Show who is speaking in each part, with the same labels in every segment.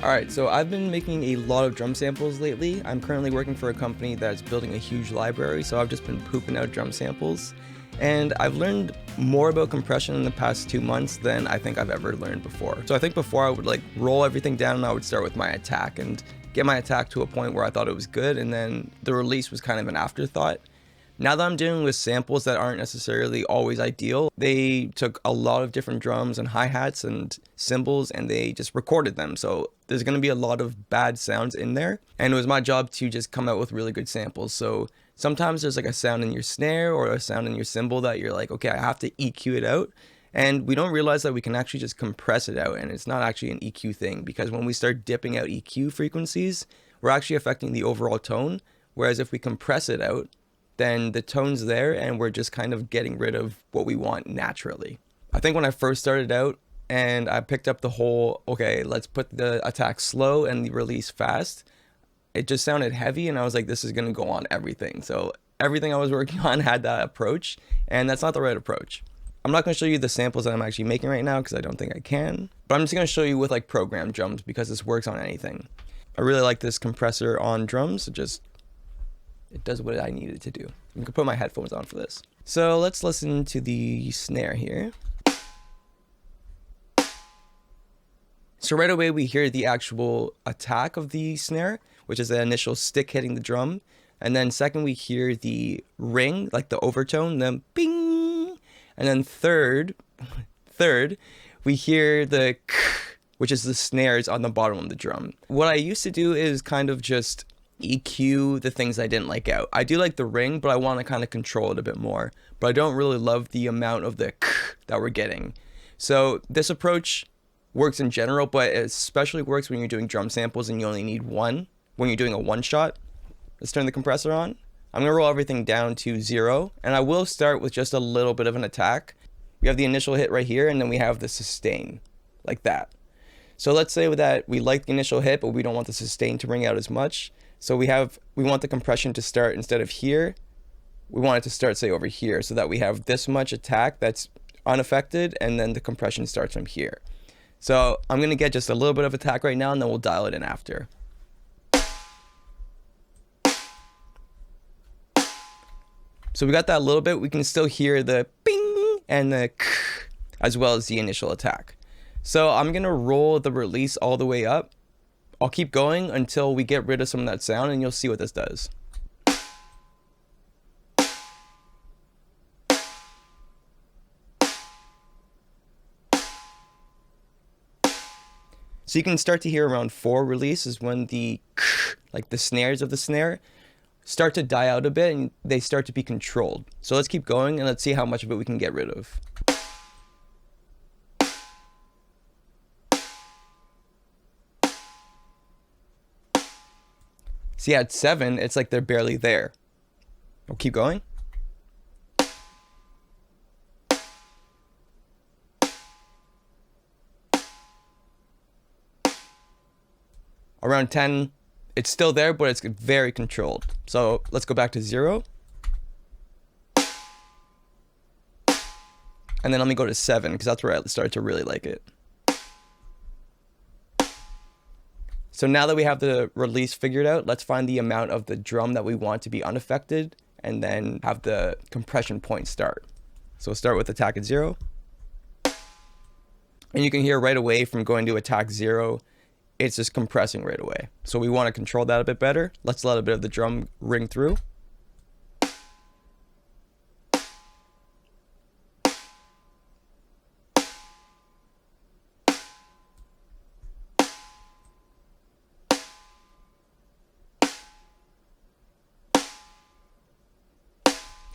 Speaker 1: Alright, so I've been making a lot of drum samples lately. I'm currently working for a company that's building a huge library, so I've just been pooping out drum samples. And I've learned more about compression in the past 2 months than I think I've ever learned before. So I think before I would like roll everything down and I would start with my attack and get my attack to a point where I thought it was good, and then the release was kind of an afterthought. Now that I'm dealing with samples that aren't necessarily always ideal, they took a lot of different drums and hi-hats and cymbals and they just recorded them. So there's going to be a lot of bad sounds in there. And it was my job to just come out with really good samples. So sometimes there's like a sound in your snare or a sound in your cymbal that you're like, okay, I have to EQ it out. And we don't realize that we can actually just compress it out. And it's not actually an EQ thing, because when we start dipping out EQ frequencies, we're actually affecting the overall tone. Whereas if we compress it out, then the tone's there and we're just kind of getting rid of what we want naturally. I think when I first started out and I picked up the whole, okay, let's put the attack slow and the release fast, it just sounded heavy and I was like, this is gonna go on everything. So everything I was working on had that approach, and that's not the right approach. I'm not gonna show you the samples that I'm actually making right now because I don't think I can, but I'm just gonna show you with like programmed drums because this works on anything. I really like this compressor on drums. It does what I need it to do. I'm gonna put my headphones on for this. So let's listen to the snare here. So right away we hear the actual attack of the snare, which is the initial stick hitting the drum. And then second we hear the ring, like the overtone, then bing. And then third, we hear the k, which is the snares on the bottom of the drum. What I used to do is kind of just EQ the things I didn't like out. I do like the ring, but I want to kind of control it a bit more. But I don't really love the amount of the k that we're getting. So this approach works in general, but it especially works when you're doing drum samples and you only need one. When you're doing a one shot. Let's turn the compressor on. I'm gonna roll everything down to 0, and I will start with just a little bit of an attack. We have the initial hit right here, and then we have the sustain, like that. So let's say that we like the initial hit, but we don't want the sustain to ring out as much. So we want the compression to start, instead of here, we want it to start, say, over here, so that we have this much attack that's unaffected, and then the compression starts from here. So I'm gonna get just a little bit of attack right now, and then we'll dial it in after. So we got that a little bit. We can still hear the bing and the k, as well as the initial attack. So I'm gonna roll the release all the way up. I'll keep going until we get rid of some of that sound, and you'll see what this does. So you can start to hear around 4 release is when the k, like the snares of the snare, start to die out a bit and they start to be controlled. So let's keep going and let's see how much of it we can get rid of. See, at 7, it's like they're barely there. We'll keep going. Around 10, it's still there, but it's very controlled. So let's go back to 0. And then let me go to 7, because that's where I start to really like it. So now that we have the release figured out, let's find the amount of the drum that we want to be unaffected, and then have the compression point start. So we'll start with attack at 0. And you can hear right away from going to attack 0, it's just compressing right away. So we want to control that a bit better. Let's let a bit of the drum ring through.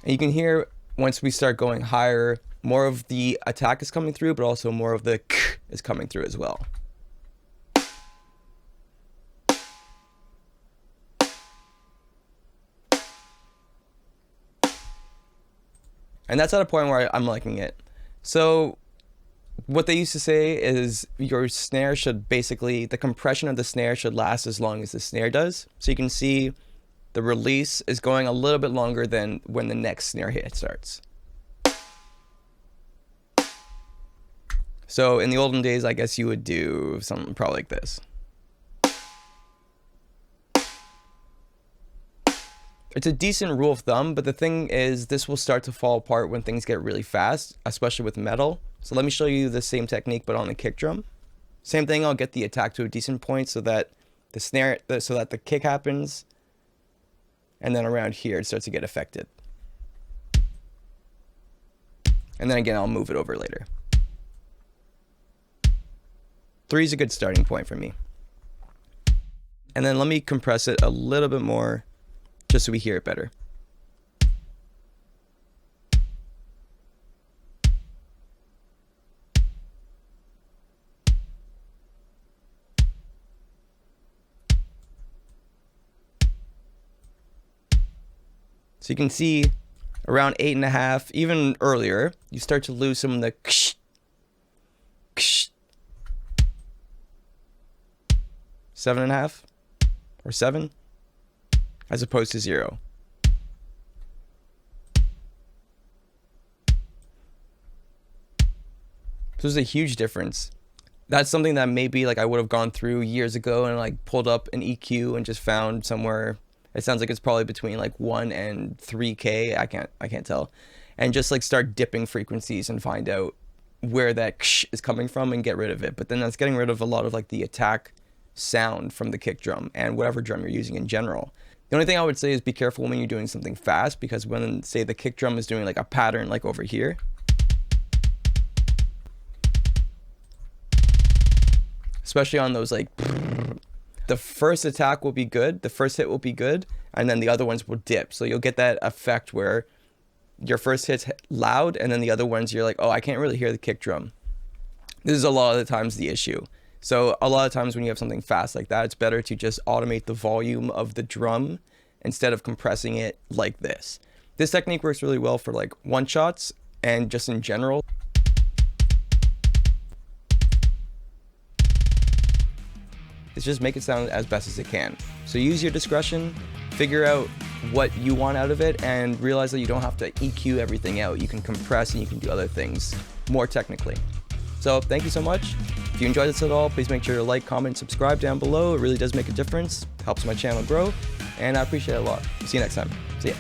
Speaker 1: And you can hear once we start going higher, more of the attack is coming through, but also more of the k is coming through as well. And that's at a point where I'm liking it. So what they used to say is your snare should basically, the compression of the snare should last as long as the snare does. So you can see the release is going a little bit longer than when the next snare hit starts. So in the olden days, I guess you would do something probably like this. It's a decent rule of thumb, but the thing is this will start to fall apart when things get really fast, especially with metal. So let me show you the same technique, but on the kick drum. Same thing, I'll get the attack to a decent point so that the snare, so that the kick happens, and then around here it starts to get affected. And then again, I'll move it over later. 3 is a good starting point for me. And then let me compress it a little bit more, just so we hear it better. So you can see around 8.5, even earlier, you start to lose some of the ksh, ksh. 7.5 or 7 as opposed to 0. So there's a huge difference. That's something that maybe like I would have gone through years ago and like pulled up an EQ and just found somewhere. It sounds like it's probably between like 1 and 3K. I can't tell. And just like start dipping frequencies and find out where that ksh is coming from and get rid of it. But then that's getting rid of a lot of like the attack sound from the kick drum and whatever drum you're using in general. The only thing I would say is be careful when you're doing something fast, because when, say, the kick drum is doing like a pattern like over here, especially on those like, the first attack will be good, the first hit will be good, and then the other ones will dip. So you'll get that effect where your first hit's loud and then the other ones you're like, oh, I can't really hear the kick drum. This is a lot of the times the issue. So a lot of times when you have something fast like that, it's better to just automate the volume of the drum instead of compressing it like this. This technique works really well for like one shots and just in general. It's just make it sound as best as it can. So use your discretion, figure out what you want out of it, and realize that you don't have to EQ everything out. You can compress and you can do other things more technically. So thank you so much. If you enjoyed this at all, please make sure to like, comment, subscribe down below. It really does make a difference. It helps my channel grow, and I appreciate it a lot. See you next time. See ya.